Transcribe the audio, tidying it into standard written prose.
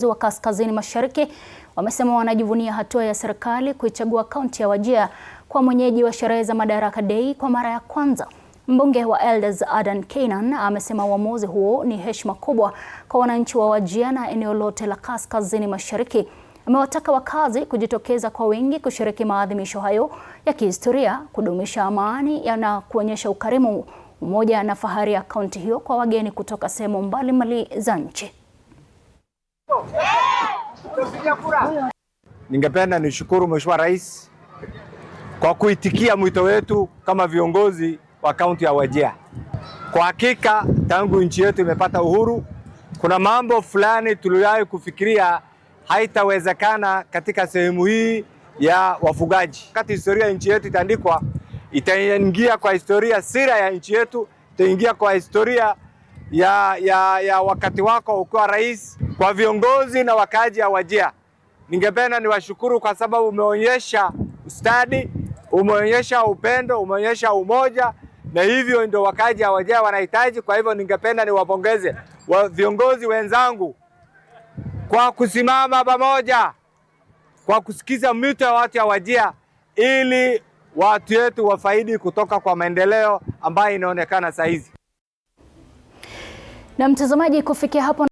wa Kaskazini Mashariki wamesema wanajivunia hatua ya serikali kuichagua kaunti ya Wajir kwa mwenyeji wa sherehe za Madaraka Day kwa mara ya kwanza. Mbunge wa Elders Adan Keynan amesema uamuzi huo ni heshima kubwa kwa wananchi wa Wajir na eneo lote la Kaskazini Mashariki. Amewataka wakazi kujitokeza kwa wingi kushiriki maadhimisho hayo ya kihistoria, kudumisha amani na kuonyesha ukarimu, umoja na fahari ya kaunti hiyo kwa wageni kutoka sehemu mbalimbali za nchi. Ningependa nishukuru Mheshimiwa Rais kwa kuitikia mwito wetu kama viongozi wa kaunti ya Wajir. Kwa hakika tangu nchi yetu imepata uhuru, kuna mambo fulani tuliwahi kufikiria haitawezekana katika sehemu hii ya wafugaji. Wakati historia ya nchi yetu itaandikwa, itaingia kwa historia sira ya nchi yetu, itaingia kwa historia ya wakati wako ukiwa rais. Kwa viongozi na wakazi wa Wajir, ningependa niwashukuru kwa sababu umeonyesha ustadi, umeonyesha upendo, umeonyesha umoja, na hivyo ndio wakazi wa Wajir wanahitaji. Kwa hivyo ningependa niwapongeze viongozi wenzangu kwa kusimama pamoja, kwa kusikiza mwito wa watu wa Wajir ili watu wetu wafaidi kutoka kwa maendeleo ambayo inaonekana saa hizi. Na mtazamaji, kufikia hapo